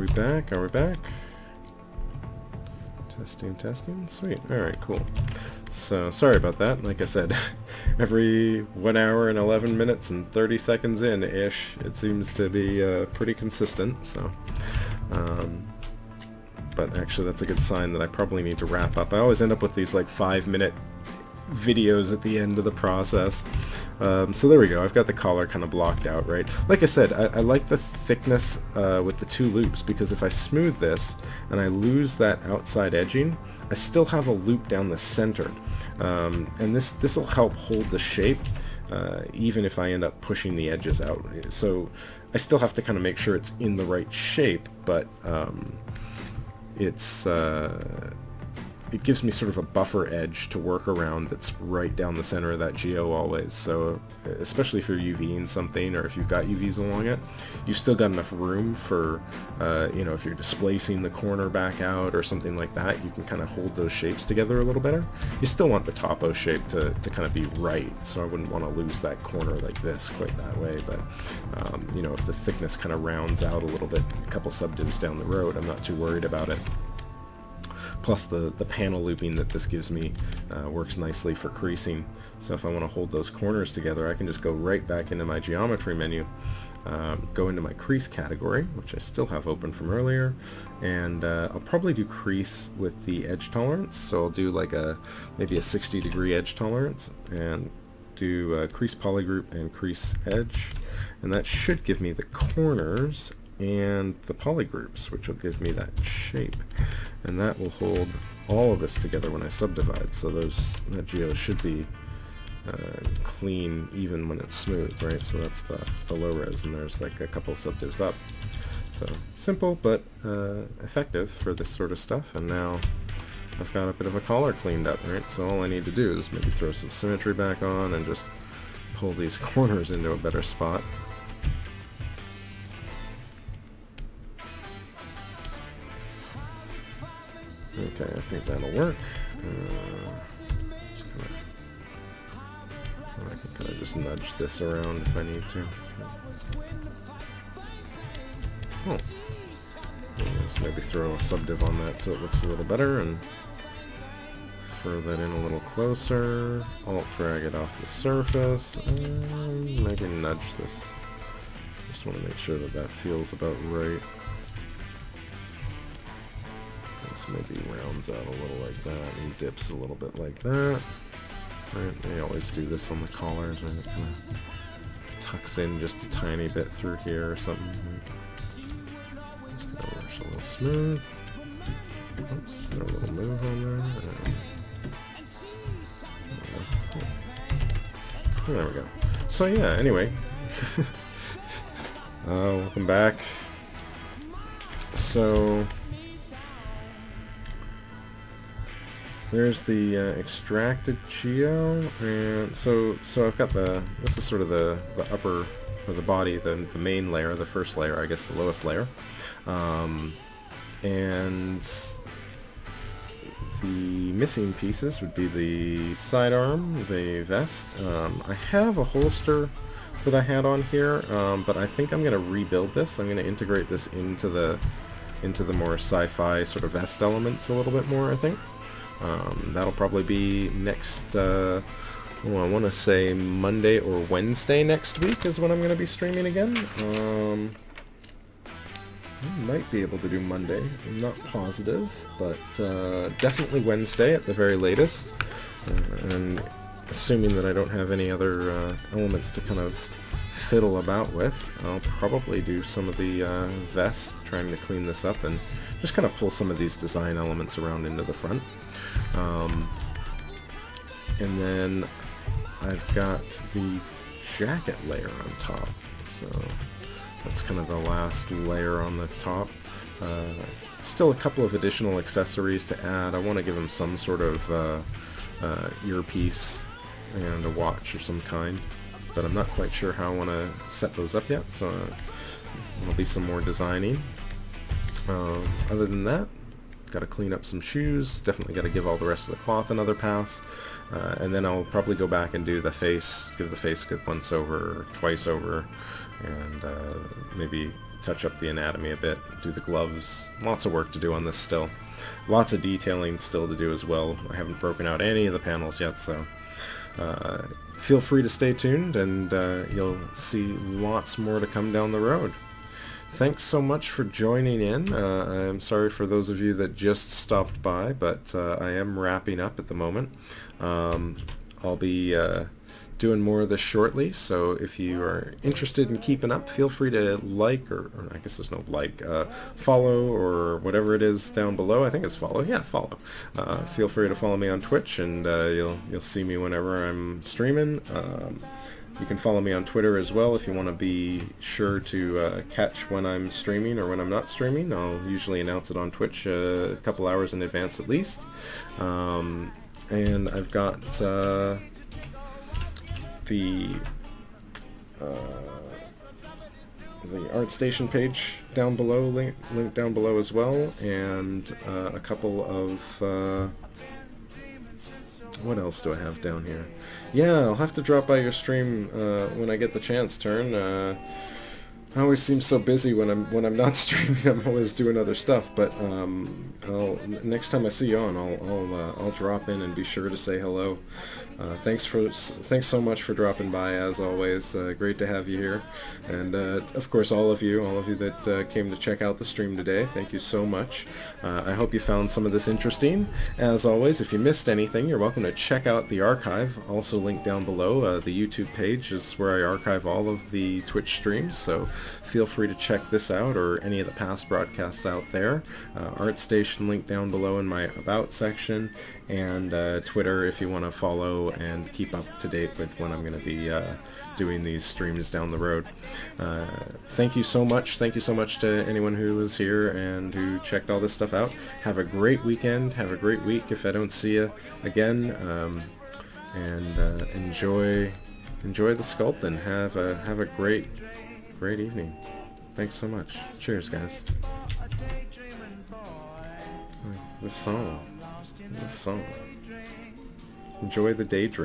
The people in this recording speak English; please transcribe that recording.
we back? Are we back? Testing, testing. Sweet. Alright, cool. So, sorry about that. Like I said, every 1 hour and 11 minutes and 30 seconds in-ish, it seems to be pretty consistent, so... but actually that's a good sign that I probably need to wrap up. I always end up with these like 5-minute videos at the end of the process. So there we go, I've got the collar kind of blocked out, right? Like I said, I like the thickness with the 2 loops, because if I smooth this and I lose that outside edging, I still have a loop down the center. And this will help hold the shape, even if I end up pushing the edges out. So I still have to kind of make sure it's in the right shape, but it gives me sort of a buffer edge to work around that's right down the center of that geo always. So especially if you're UVing something, or if you've got UVs along it, you've still got enough room for, you know, if you're displacing the corner back out or something like that, you can kind of hold those shapes together a little better. You still want the topo shape to kind of be right, so I wouldn't want to lose that corner like this quite that way, but you know, if the thickness kind of rounds out a little bit, a couple subdivs down the road, I'm not too worried about it. Plus the panel looping that this gives me works nicely for creasing. So if I want to hold those corners together, I can just go right back into my geometry menu, go into my crease category, which I still have open from earlier, and I'll probably do crease with the edge tolerance. So I'll do like maybe a 60-degree edge tolerance, and do crease polygroup and crease edge, and that should give me the corners and the polygroups, which will give me that shape, and that will hold all of this together when I subdivide. So that geo should be clean even when it's smooth, right? So that's the low res, and there's like a couple subdivs up. So simple but effective for this sort of stuff. And now I've got a bit of a collar cleaned up, right? So all I need to do is maybe throw some symmetry back on and just pull these corners into a better spot. Okay, I think that'll work. I can kind of just nudge this around if I need to. Oh. Let's maybe throw a subdiv on that so it looks a little better, and throw that in a little closer. Alt drag it off the surface, and maybe nudge this. Just want to make sure that that feels about right. This maybe rounds out a little like that and dips a little bit like that. Right, they always do this on the collars, and it kind of tucks in just a tiny bit through here or something. Just kind of works a little smooth. Oops, got a little move on there. There we go. So yeah, anyway. Welcome back. So there's the extracted geo, and so I've got this is sort of the upper, or the body, the main layer, the first layer, I guess the lowest layer, and the missing pieces would be the sidearm, the vest. I have a holster that I had on here, but I think I'm going to rebuild this. I'm going to integrate this into the more sci-fi sort of vest elements a little bit more, I think. That'll probably be next, I want to say Monday or Wednesday next week is when I'm going to be streaming again. I might be able to do Monday, I'm not positive, but definitely Wednesday at the very latest. And assuming that I don't have any other elements to kind of fiddle about with, I'll probably do some of the vest, trying to clean this up and just kind of pull some of these design elements around into the front. And then I've got the jacket layer on top, so that's kind of the last layer on the top. Still a couple of additional accessories to add. I want to give them some sort of earpiece and a watch of some kind, but I'm not quite sure how I want to set those up yet, so there'll be some more designing. Other than that, got to clean up some shoes. Definitely got to give all the rest of the cloth another pass. And then I'll probably go back and do the face, give the face a good once over, or twice over, and maybe touch up the anatomy a bit, do the gloves. Lots of work to do on this still. Lots of detailing still to do as well. I haven't broken out any of the panels yet, so feel free to stay tuned, and you'll see lots more to come down the road. Thanks so much for joining in. I'm sorry for those of you that just stopped by, but I am wrapping up at the moment. I'll be doing more of this shortly, so if you are interested in keeping up, feel free to like, or I guess there's no like, follow, or whatever it is down below. I think it's follow. Yeah, follow. Feel free to follow me on Twitch, and you'll see me whenever I'm streaming. You can follow me on Twitter as well if you want to be sure to catch when I'm streaming or when I'm not streaming. I'll usually announce it on Twitch a couple hours in advance at least. And I've got the ArtStation page down below, link down below as well, and a couple of what else do I have down here? Yeah, I'll have to drop by your stream when I get the chance, Turn. I always seem so busy when I'm not streaming. I'm always doing other stuff, but next time I see you on, I'll drop in and be sure to say hello. Thanks so much for dropping by, as always. Great to have you here, and of course all of you that came to check out the stream today. Thank you so much. I hope you found some of this interesting. As always, if you missed anything, you're welcome to check out the archive. Also linked down below. The YouTube page is where I archive all of the Twitch streams, so feel free to check this out or any of the past broadcasts out there. ArtStation linked down below in my About section, and Twitter if you want to follow and keep up to date with when I'm going to be doing these streams down the road. Thank you so much. Thank you so much to anyone who was here and who checked all this stuff out. Have a great weekend. Have a great week if I don't see you again. And enjoy the sculpting. Have a great evening. Thanks so much. Cheers, guys. This song. Enjoy the daydream.